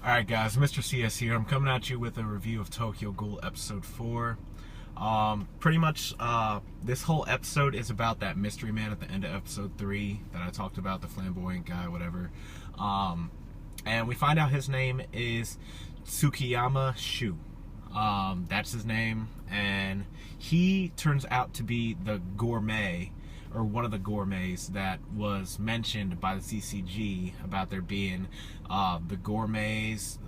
Alright guys, Mr. CS here. I'm coming at you with a review of Tokyo Ghoul episode 4. Pretty much this whole episode is about that mystery man at the end of episode 3 that I talked about, the flamboyant guy, whatever. And we find out his name is Tsukiyama Shu. That's his name, and he turns out to be the gourmet, or one of the gourmets that was mentioned by the CCG about there being the gourmets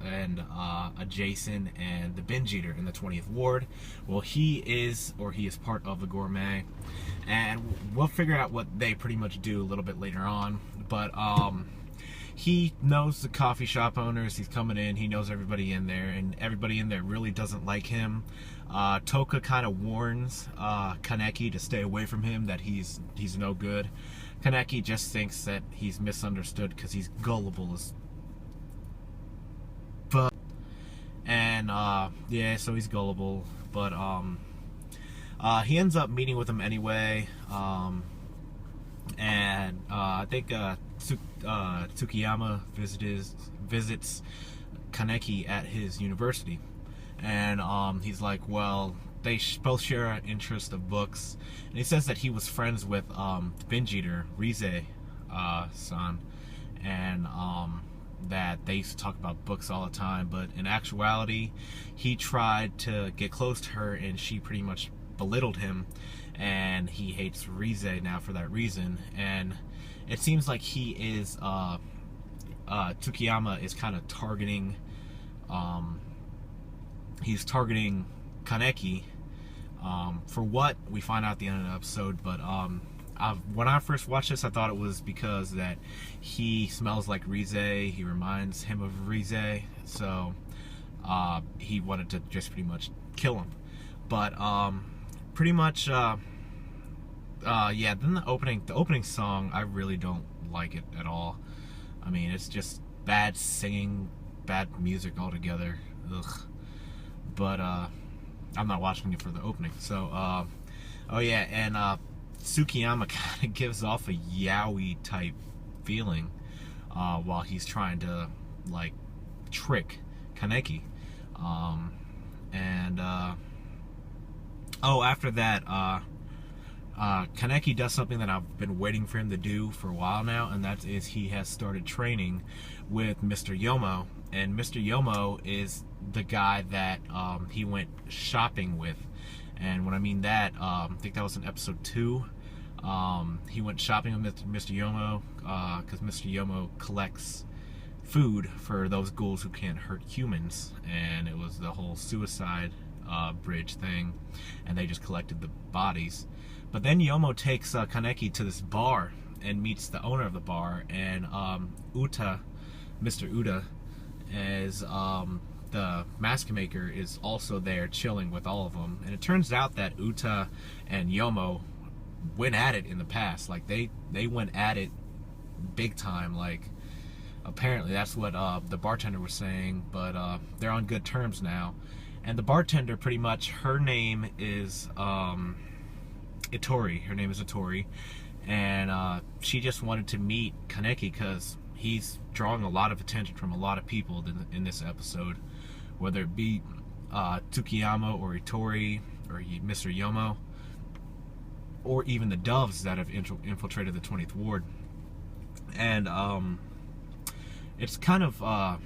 and a Jason and the binge eater in the 20th ward. Well, he is part of the gourmet, and we'll figure out what they pretty much do a little bit later on. But he knows the coffee shop owners. He's coming in, he knows everybody in there, and everybody in there really doesn't like him. Toka kind of warns Kaneki to stay away from him, that he's no good. Kaneki just thinks that he's misunderstood because he's gullible as fuck. And yeah, so he's gullible, but he ends up meeting with him anyway. And I think Tsukiyama visits Kaneki at his university, and he's like, well, they both share an interest of books, and he says that he was friends with the binge eater Rize-san, and that they used to talk about books all the time, but in actuality he tried to get close to her and she pretty much belittled him, and he hates Rize now for that reason. And it seems like he is Tsukiyama is kind of targeting he's targeting Kaneki for what we find out at the end of the episode. But when I first watched this, I thought it was because that he smells like Rize, he reminds him of Rize, so he wanted to just pretty much kill him. But pretty much yeah, then the opening song, I really don't like it at all. I mean, it's just bad singing, bad music altogether. Ugh. But I'm not watching it for the opening. So oh yeah, and Tsukiyama kind of gives off a yaoi type feeling while he's trying to like trick Kaneki. And oh, after that, Kaneki does something that I've been waiting for him to do for a while now, and that is he has started training with Mr. Yomo. And Mr. Yomo is the guy that he went shopping with. And when I mean that, I think that was in episode 2. He went shopping with Mr. Yomo because Mr. Yomo collects food for those ghouls who can't hurt humans, and it was the whole suicide bridge thing, and they just collected the bodies. But then Yomo takes Kaneki to this bar and meets the owner of the bar, and Mr. Uta, as the mask maker, is also there chilling with all of them. And it turns out that Uta and Yomo went at it in the past. Like they went at it big time. Like apparently that's what the bartender was saying, but they're on good terms now. And the bartender, pretty much, her name is Itori. Her name is Itori, and she just wanted to meet Kaneki because he's drawing a lot of attention from a lot of people in this episode, whether it be Tsukiyama or Itori or Mr. Yomo, or even the doves that have infiltrated the 20th ward. And it's kind of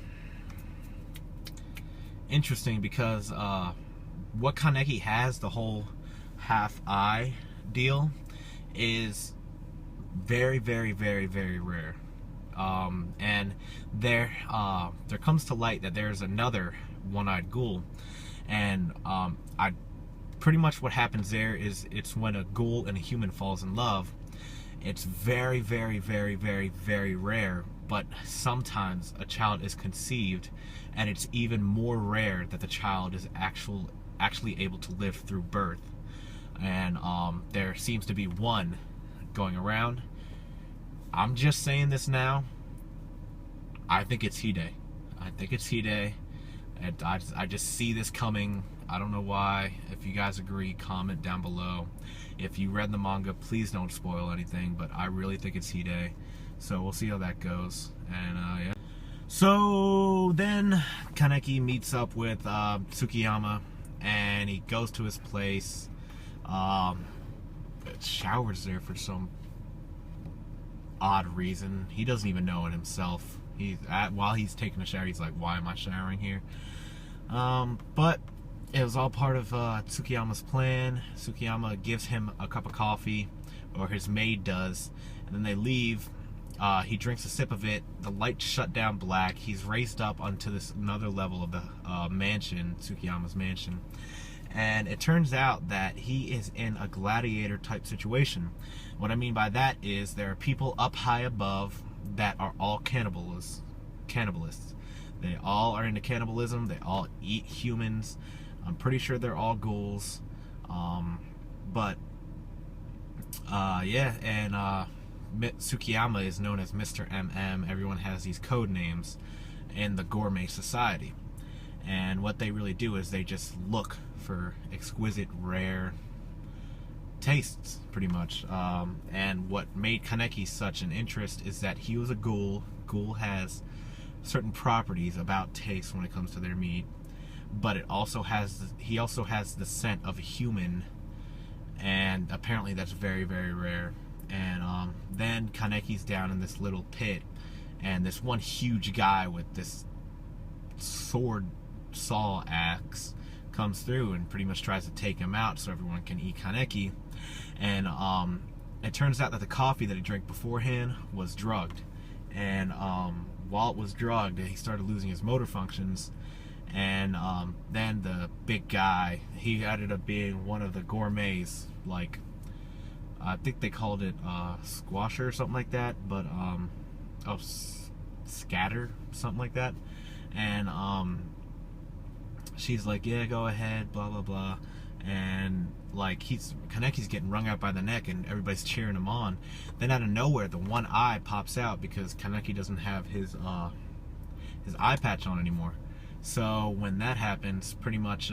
interesting because what Kaneki has, the whole half eye deal, is very, very, very, very rare. And there comes to light that there's another one-eyed ghoul, and pretty much what happens there is it's when a ghoul and a human falls in love. It's very, very, very, very, very rare, but sometimes a child is conceived, and it's even more rare that the child is actually able to live through birth. And there seems to be one going around. I'm just saying this now. I think it's Hide. I think it's Hide. And I just see this coming. I don't know why. If you guys agree, comment down below. If you read the manga, please don't spoil anything, but I really think it's Hide. So we'll see how that goes. And yeah. So then Kaneki meets up with Tsukiyama, and he goes to his place. Showers there for some odd reason. He doesn't even know it himself. While he's taking a shower, he's like, "Why am I showering here?" But it was all part of Tsukiyama's plan. Tsukiyama gives him a cup of coffee, or his maid does, and then they leave. He drinks a sip of it. The lights shut down black. He's raised up onto this another level of the mansion, Tsukiyama's mansion. And it turns out that he is in a gladiator type situation. What I mean by that is there are people up high above that are all cannibalists. They all are into cannibalism. They all eat humans. I'm pretty sure they're all ghouls. Tsukiyama is known as Mr. MM. Everyone has these code names in the Gourmet society. And what they really do is they just look for exquisite, rare tastes, pretty much. And what made Kaneki such an interest is that he was a ghoul. Ghoul has certain properties about taste when it comes to their meat, but he also has the scent of a human, and apparently that's very, very rare. And then Kaneki's down in this little pit, and this one huge guy with this sword saw axe comes through and pretty much tries to take him out so everyone can eat Kaneki. And it turns out that the coffee that he drank beforehand was drugged, and while it was drugged, he started losing his motor functions. And then the big guy, he ended up being one of the gourmets, like I think they called it squasher or something like that, but scatter, something like that. And she's like, yeah, go ahead, blah blah blah. And like Kaneki's getting wrung out by the neck, and everybody's cheering him on. Then out of nowhere, the one eye pops out because Kaneki doesn't have his eye patch on anymore. So when that happens, pretty much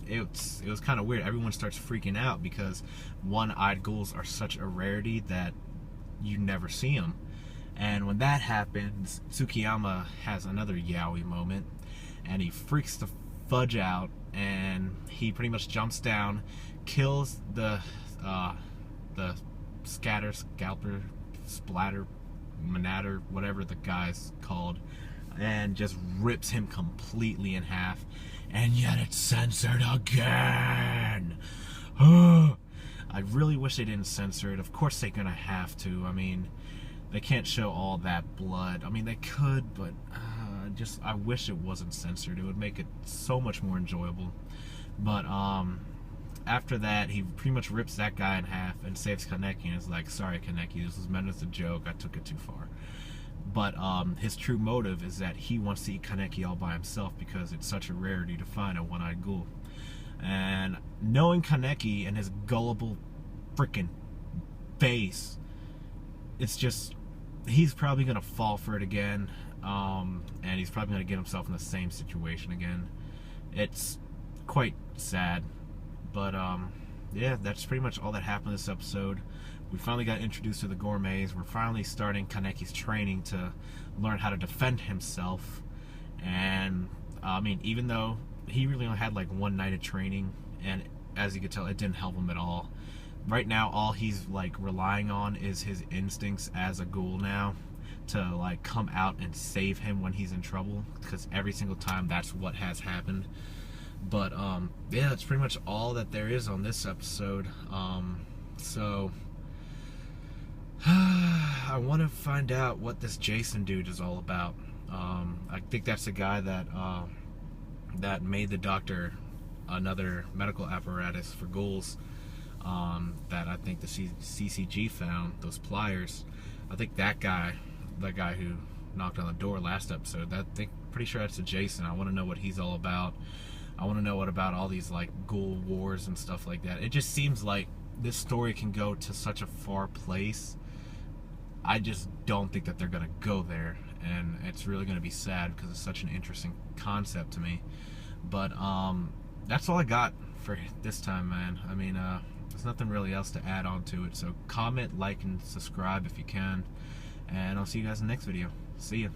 it was kind of weird. Everyone starts freaking out because one-eyed ghouls are such a rarity that you never see them. And when that happens, Tsukiyama has another yaoi moment, and he freaks the fudge out, and he pretty much jumps down, kills the scalper, splatter, manatter, whatever the guy's called, and just rips him completely in half. And yet it's censored again. I really wish they didn't censor it. Of course they're gonna have to. I mean, they can't show all that blood. I mean, they could, but I wish it wasn't censored. It would make it so much more enjoyable. But after that, he pretty much rips that guy in half and saves Kaneki, and is like, sorry Kaneki, this was meant as a joke, I took it too far. But his true motive is that he wants to eat Kaneki all by himself because it's such a rarity to find a one-eyed ghoul. And knowing Kaneki and his gullible freaking face, it's just, he's probably going to fall for it again. And he's probably going to get himself in the same situation again. It's quite sad. But yeah, that's pretty much all that happened this episode. We finally got introduced to the gourmets. We're finally starting Kaneki's training to learn how to defend himself. And I mean, even though he really only had like one night of training, and as you could tell, it didn't help him at all. Right now, all he's like relying on is his instincts as a ghoul now to like come out and save him when he's in trouble, because every single time that's what has happened. But yeah, that's pretty much all that there is on this episode. So I want to find out what this Jason dude is all about. I think that's the guy that made the doctor another medical apparatus for ghouls, that I think the CCG found, those pliers. I think that guy who knocked on the door last episode, pretty sure that's a Jason. I want to know what he's all about. I want to know what about all these like ghoul wars and stuff like that. It just seems like this story can go to such a far place. I just don't think that they're gonna go there, and it's really gonna be sad because it's such an interesting concept to me. But that's all I got for this time, man. I mean, there's nothing really else to add on to it. So comment, like, and subscribe if you can, and I'll see you guys in the next video. See ya.